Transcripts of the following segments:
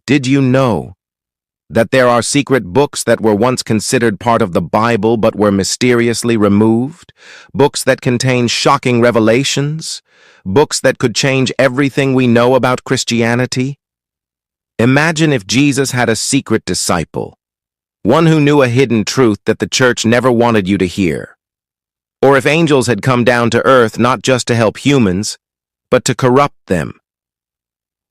Did you know that there are secret books that were once considered part of the Bible but were mysteriously removed? Books that contain shocking revelations? Books that could change everything we know about Christianity? Imagine if Jesus had a secret disciple, one who knew a hidden truth that the church never wanted you to hear. Or if angels had come down to earth not just to help humans, but to corrupt them.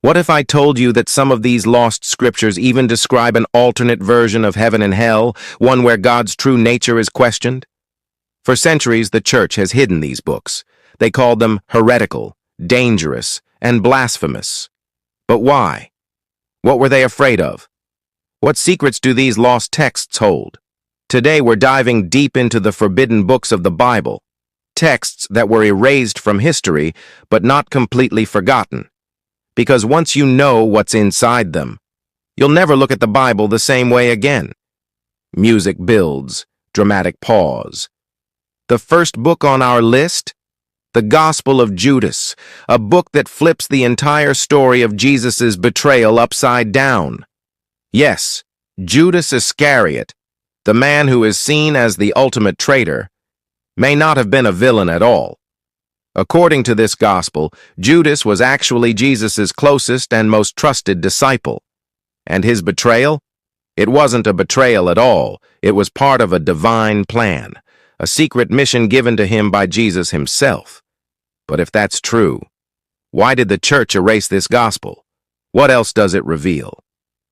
What if I told you that some of these lost scriptures even describe an alternate version of heaven and hell, one where God's true nature is questioned? For centuries, the church has hidden these books. They called them heretical, dangerous, and blasphemous. But why? What were they afraid of? What secrets do these lost texts hold? Today we're diving deep into the forbidden books of the Bible, texts that were erased from history but not completely forgotten. Because once you know what's inside them, you'll never look at the Bible the same way again. Music builds, dramatic pause. The first book on our list? The Gospel of Judas, a book that flips the entire story of Jesus' betrayal upside down. Yes, Judas Iscariot, the man who is seen as the ultimate traitor, may not have been a villain at all. According to this gospel, Judas was actually Jesus' closest and most trusted disciple. And his betrayal? It wasn't a betrayal at all. It was part of a divine plan, a secret mission given to him by Jesus himself. But if that's true, why did the church erase this gospel? What else does it reveal?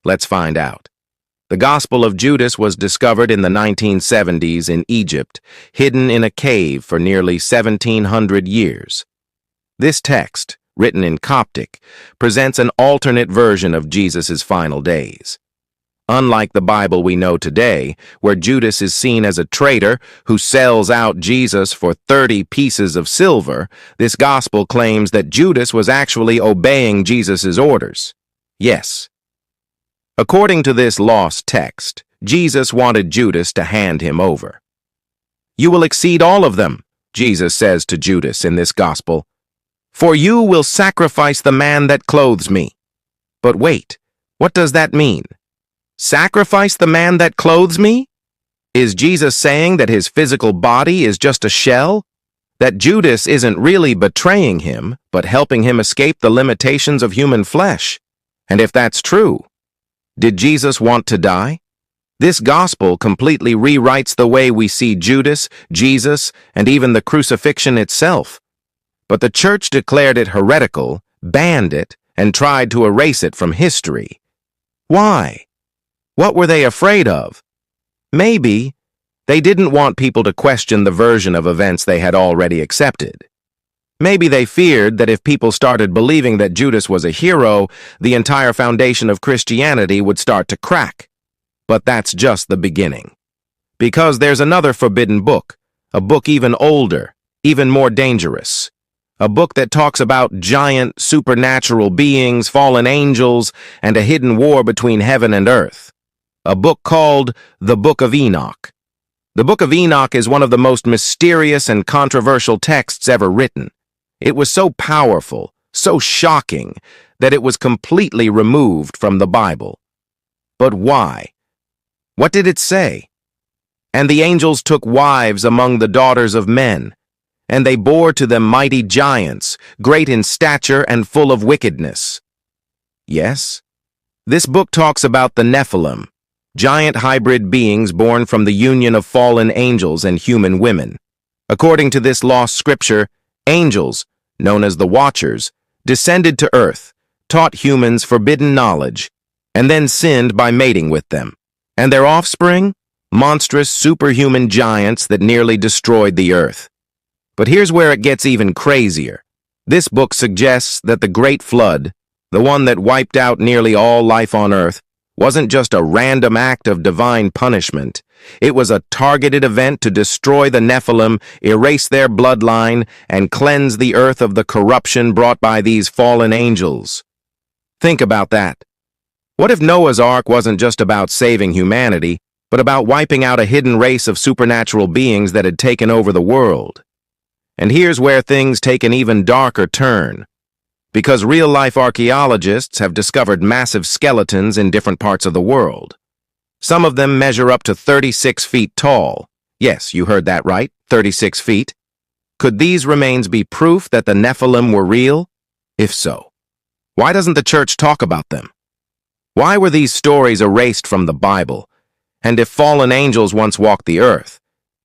Let's find out. The Gospel of Judas was discovered in the 1970s in Egypt, hidden in a cave for nearly 1,700 years. This text, written in Coptic, presents an alternate version of Jesus' final days. Unlike the Bible we know today, where Judas is seen as a traitor who sells out Jesus for 30 pieces of silver, this gospel claims that Judas was actually obeying Jesus' orders. Yes. According to this lost text, Jesus wanted Judas to hand him over. "You will exceed all of them," Jesus says to Judas in this gospel, "for you will sacrifice the man that clothes me." But wait, what does that mean? Sacrifice the man that clothes me? Is Jesus saying that his physical body is just a shell? That Judas isn't really betraying him, but helping him escape the limitations of human flesh? And if that's true, did Jesus want to die? This gospel completely rewrites the way we see Judas, Jesus, and even the crucifixion itself. But the church declared it heretical, banned it, and tried to erase it from history. Why? What were they afraid of? Maybe they didn't want people to question the version of events they had already accepted. Maybe they feared that if people started believing that Judas was a hero, the entire foundation of Christianity would start to crack. But that's just the beginning. Because there's another forbidden book, a book even older, even more dangerous. A book that talks about giant supernatural beings, fallen angels, and a hidden war between heaven and earth. A book called the Book of Enoch. The Book of Enoch is one of the most mysterious and controversial texts ever written. It was so powerful, so shocking, that it was completely removed from the Bible. But why? What did it say? "And the angels took wives among the daughters of men, and they bore to them mighty giants, great in stature and full of wickedness." Yes, this book talks about the Nephilim, giant hybrid beings born from the union of fallen angels and human women. According to this lost scripture, angels, known as the Watchers, descended to earth, taught humans forbidden knowledge, and then sinned by mating with them. And their offspring? Monstrous superhuman giants that nearly destroyed the earth. But here's where it gets even crazier. This book suggests that the Great Flood, the one that wiped out nearly all life on earth, wasn't just a random act of divine punishment. It was a targeted event to destroy the Nephilim, erase their bloodline, and cleanse the earth of the corruption brought by these fallen angels. Think about that. What if Noah's Ark wasn't just about saving humanity, but about wiping out a hidden race of supernatural beings that had taken over the world? And here's where things take an even darker turn. Because real-life archaeologists have discovered massive skeletons in different parts of the world. Some of them measure up to 36 feet tall. Yes, you heard that right, 36 feet. Could these remains be proof that the Nephilim were real? If so, why doesn't the church talk about them? Why were these stories erased from the Bible? And if fallen angels once walked the earth,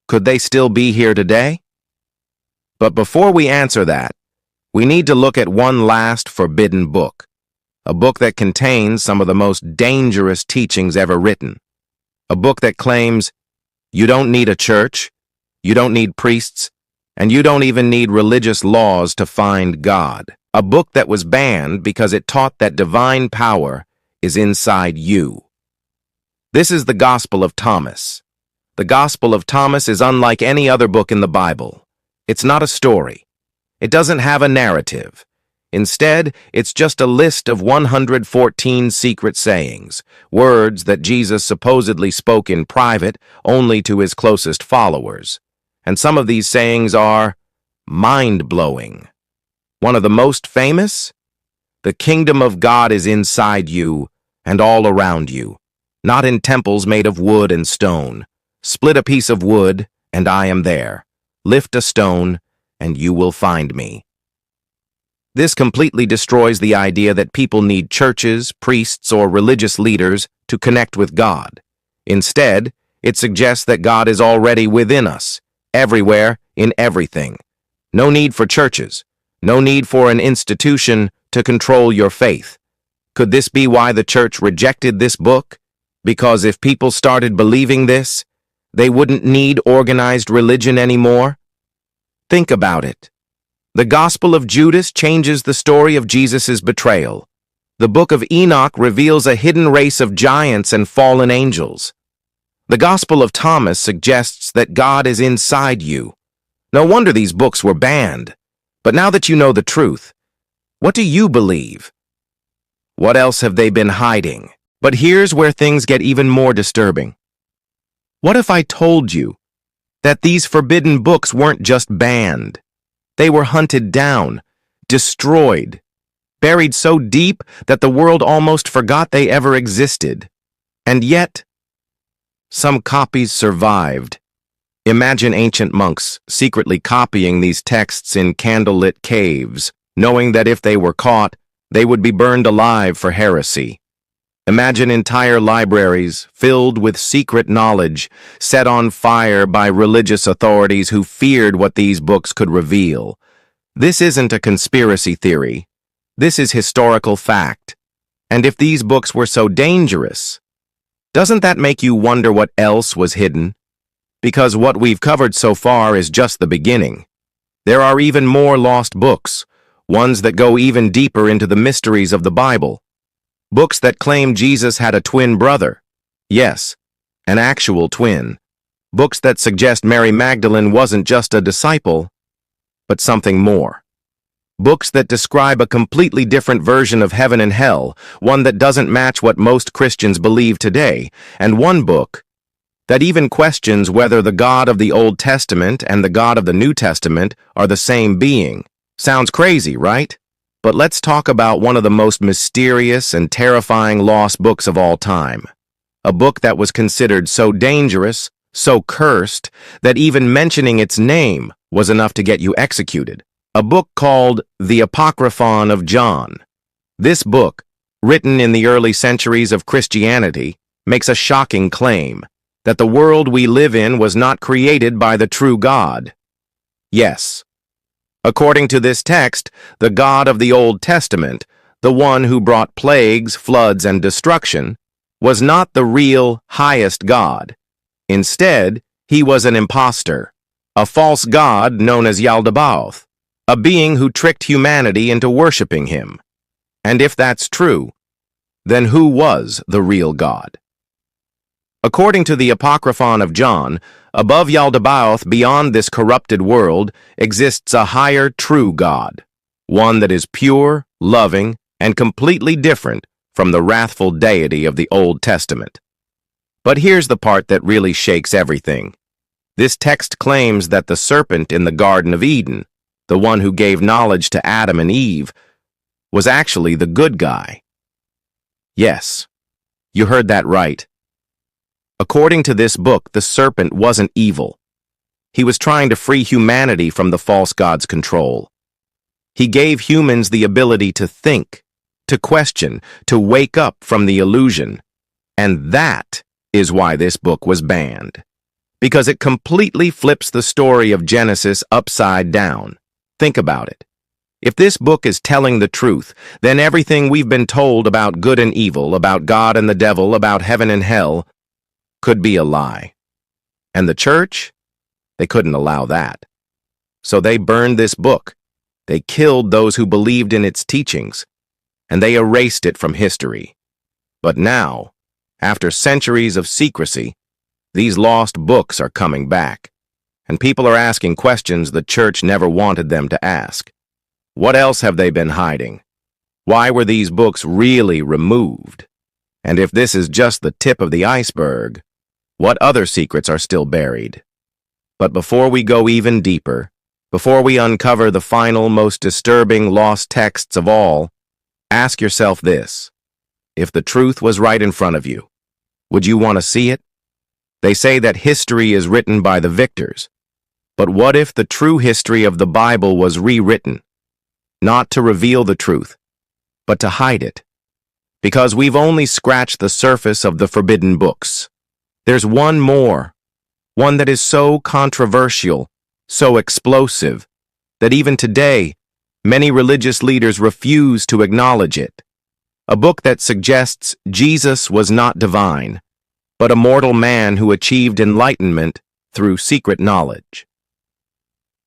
could they still be here today? But before we answer that, we need to look at one last forbidden book, a book that contains some of the most dangerous teachings ever written, a book that claims you don't need a church, you don't need priests, and you don't even need religious laws to find God, a book that was banned because it taught that divine power is inside you. This is the Gospel of Thomas. The Gospel of Thomas is unlike any other book in the Bible. It's not a story. It doesn't have a narrative. Instead, it's just a list of 114 secret sayings, words that Jesus supposedly spoke in private only to his closest followers. And some of these sayings are mind-blowing. One of the most famous? The kingdom of God is inside you and all around you, not in temples made of wood and stone. Split a piece of wood, and I am there. Lift a stone, and you will find me. This completely destroys the idea that people need churches, priests, or religious leaders to connect with God. Instead, it suggests that God is already within us, everywhere, in everything. No need for churches, no need for an institution to control your faith. Could this be why the church rejected this book? Because if people started believing this, they wouldn't need organized religion anymore? Think about it. The Gospel of Judas changes the story of Jesus' betrayal. The Book of Enoch reveals a hidden race of giants and fallen angels. The Gospel of Thomas suggests that God is inside you. No wonder these books were banned. But now that you know the truth, what do you believe? What else have they been hiding? But here's where things get even more disturbing. What if I told you that these forbidden books weren't just banned? They were hunted down, destroyed, buried so deep that the world almost forgot they ever existed. And yet, some copies survived. Imagine ancient monks secretly copying these texts in candlelit caves, knowing that if they were caught, they would be burned alive for heresy. Imagine entire libraries filled with secret knowledge, set on fire by religious authorities who feared what these books could reveal. This isn't a conspiracy theory. This is historical fact. And if these books were so dangerous, doesn't that make you wonder what else was hidden? Because what we've covered so far is just the beginning. There are even more lost books, ones that go even deeper into the mysteries of the Bible. Books that claim Jesus had a twin brother. Yes, an actual twin. Books that suggest Mary Magdalene wasn't just a disciple, but something more. Books that describe a completely different version of heaven and hell, one that doesn't match what most Christians believe today, and one book that even questions whether the God of the Old Testament and the God of the New Testament are the same being. Sounds crazy, right? But let's talk about one of the most mysterious and terrifying lost books of all time. A book that was considered so dangerous, so cursed, that even mentioning its name was enough to get you executed. A book called the Apocryphon of John. This book, written in the early centuries of Christianity, makes a shocking claim that the world we live in was not created by the true God. Yes. According to this text, the God of the Old Testament, the one who brought plagues, floods, and destruction, was not the real, highest God. Instead, he was an impostor, a false god known as Yaldabaoth, a being who tricked humanity into worshiping him. And if that's true, then who was the real God? According to the Apocryphon of John, above Yaldabaoth, beyond this corrupted world, exists a higher true God, one that is pure, loving, and completely different from the wrathful deity of the Old Testament. But here's the part that really shakes everything. This text claims that the serpent in the Garden of Eden, the one who gave knowledge to Adam and Eve, was actually the good guy. Yes, you heard that right. According to this book, the serpent wasn't evil. He was trying to free humanity from the false god's control. He gave humans the ability to think, to question, to wake up from the illusion. And that is why this book was banned. Because it completely flips the story of Genesis upside down. Think about it. If this book is telling the truth, then everything we've been told about good and evil, about God and the devil, about heaven and hell, could be a lie. And the church? They couldn't allow that. So they burned this book. They killed those who believed in its teachings, and they erased it from history. But now, after centuries of secrecy, these lost books are coming back, and people are asking questions the church never wanted them to ask. What else have they been hiding? Why were these books really removed? And if this is just the tip of the iceberg, what other secrets are still buried? But before we go even deeper, before we uncover the final, most disturbing lost texts of all, ask yourself this. If the truth was right in front of you, would you want to see it? They say that history is written by the victors. But what if the true history of the Bible was rewritten? Not to reveal the truth, but to hide it. Because we've only scratched the surface of the forbidden books. There's one more, one that is so controversial, so explosive, that even today, many religious leaders refuse to acknowledge it. A book that suggests Jesus was not divine, but a mortal man who achieved enlightenment through secret knowledge.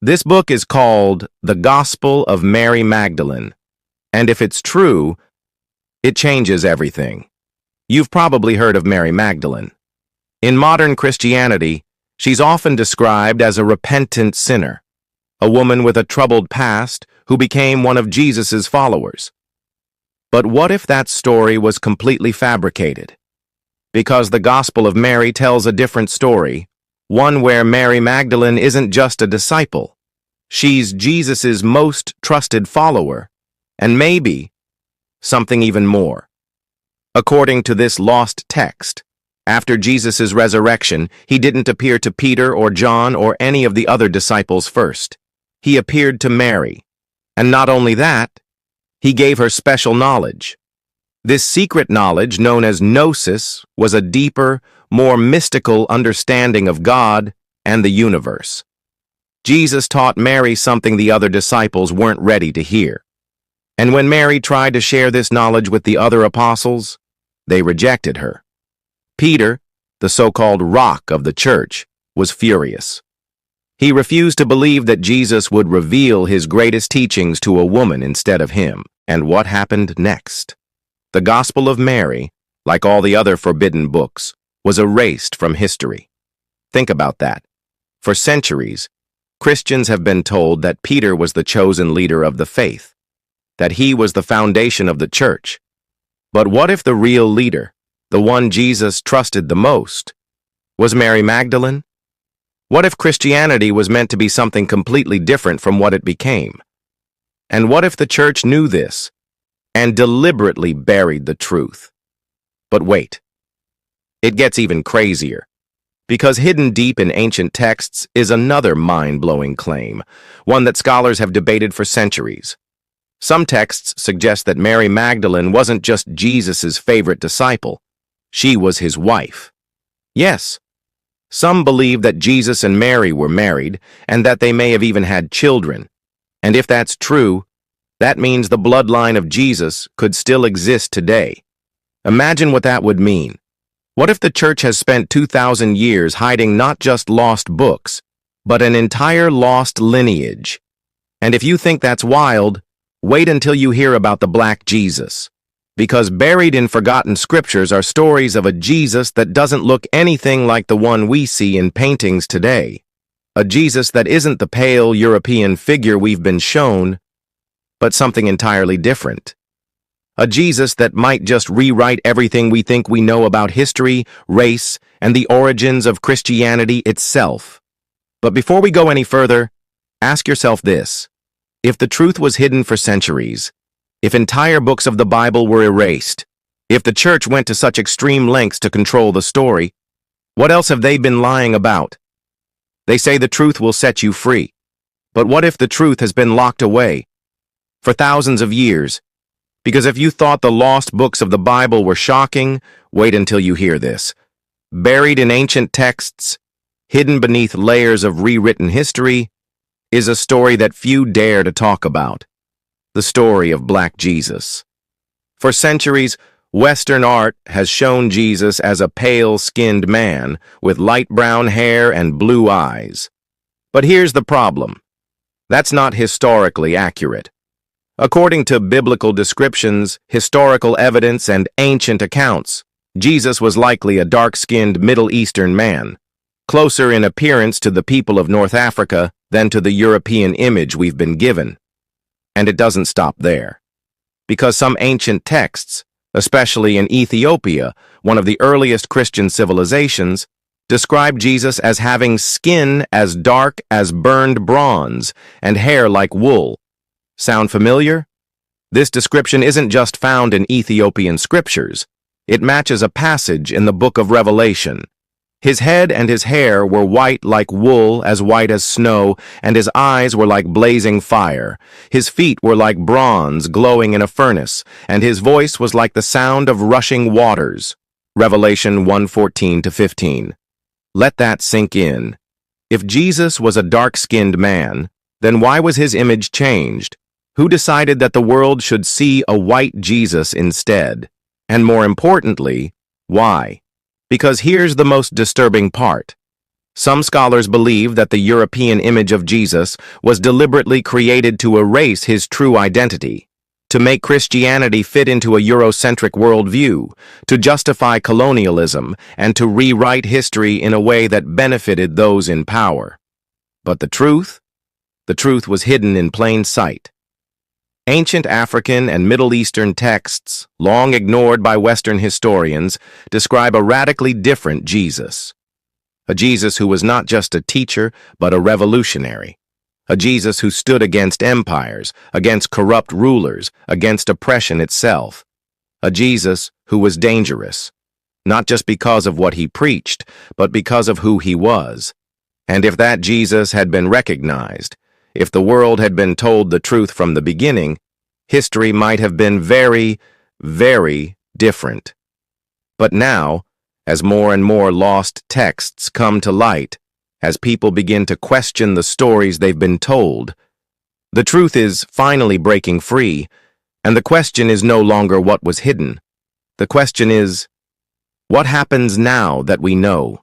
This book is called the Gospel of Mary Magdalene, and if it's true, it changes everything. You've probably heard of Mary Magdalene. In modern Christianity, she's often described as a repentant sinner, a woman with a troubled past who became one of Jesus' followers. But what if that story was completely fabricated? Because the Gospel of Mary tells a different story, one where Mary Magdalene isn't just a disciple. She's Jesus' most trusted follower, and maybe something even more. According to this lost text, after Jesus' resurrection, he didn't appear to Peter or John or any of the other disciples first. He appeared to Mary. And not only that, he gave her special knowledge. This secret knowledge, known as gnosis, was a deeper, more mystical understanding of God and the universe. Jesus taught Mary something the other disciples weren't ready to hear. And when Mary tried to share this knowledge with the other apostles, they rejected her. Peter, the so-called rock of the church, was furious. He refused to believe that Jesus would reveal his greatest teachings to a woman instead of him. And what happened next? The Gospel of Mary, like all the other forbidden books, was erased from history. Think about that. For centuries, Christians have been told that Peter was the chosen leader of the faith, that he was the foundation of the church. But what if the real leader, the one Jesus trusted the most, was Mary Magdalene? What if Christianity was meant to be something completely different from what it became? And what if the church knew this and deliberately buried the truth? But wait, it gets even crazier. Because hidden deep in ancient texts is another mind-blowing claim, one that scholars have debated for centuries. Some texts suggest that Mary Magdalene wasn't just Jesus' favorite disciple, she was his wife. Yes, some believe that Jesus and Mary were married and that they may have even had children. And if that's true, that means the bloodline of Jesus could still exist today. Imagine what that would mean. What if the church has spent 2,000 years hiding not just lost books, but an entire lost lineage? And if you think that's wild, wait until you hear about the Black Jesus. Because buried in forgotten scriptures are stories of a Jesus that doesn't look anything like the one we see in paintings today. A Jesus that isn't the pale European figure we've been shown, but something entirely different. A Jesus that might just rewrite everything we think we know about history, race, and the origins of Christianity itself. But before we go any further, ask yourself this. If the truth was hidden for centuries, If entire books of the Bible were erased, if the church went to such extreme lengths to control the story, what else have they been lying about? They say the truth will set you free. But what if the truth has been locked away for thousands of years? Because if you thought the lost books of the Bible were shocking, wait until you hear this. Buried in ancient texts, hidden beneath layers of rewritten history, is a story that few dare to talk about. The story of Black Jesus. For centuries, Western art has shown Jesus as a pale-skinned man with light brown hair and blue eyes. But here's the problem. That's not historically accurate. According to biblical descriptions, historical evidence, and ancient accounts, Jesus was likely a dark-skinned Middle Eastern man, closer in appearance to the people of North Africa than to the European image we've been given. And it doesn't stop there. Because some ancient texts, especially in Ethiopia, one of the earliest Christian civilizations, describe Jesus as having skin as dark as burned bronze and hair like wool. Sound familiar? This description isn't just found in Ethiopian scriptures. It matches a passage in the Book of Revelation. His head and his hair were white like wool, as white as snow, and his eyes were like blazing fire. His feet were like bronze glowing in a furnace, and his voice was like the sound of rushing waters. Revelation 1:14-15. Let that sink in. If Jesus was a dark-skinned man, then why was his image changed? Who decided that the world should see a white Jesus instead? And more importantly, why? Because here's the most disturbing part. Some scholars believe that the European image of Jesus was deliberately created to erase his true identity, to make Christianity fit into a Eurocentric worldview, to justify colonialism, and to rewrite history in a way that benefited those in power. But the truth? The truth was hidden in plain sight. Ancient African and Middle Eastern texts, long ignored by Western historians, describe a radically different Jesus. A Jesus who was not just a teacher, but a revolutionary. A Jesus who stood against empires, against corrupt rulers, against oppression itself. A Jesus who was dangerous, not just because of what he preached, but because of who he was. And if that Jesus had been recognized, if the world had been told the truth from the beginning, history might have been very, very different. But now, as more and more lost texts come to light, as people begin to question the stories they've been told, the truth is finally breaking free, and the question is no longer what was hidden. The question is, what happens now that we know?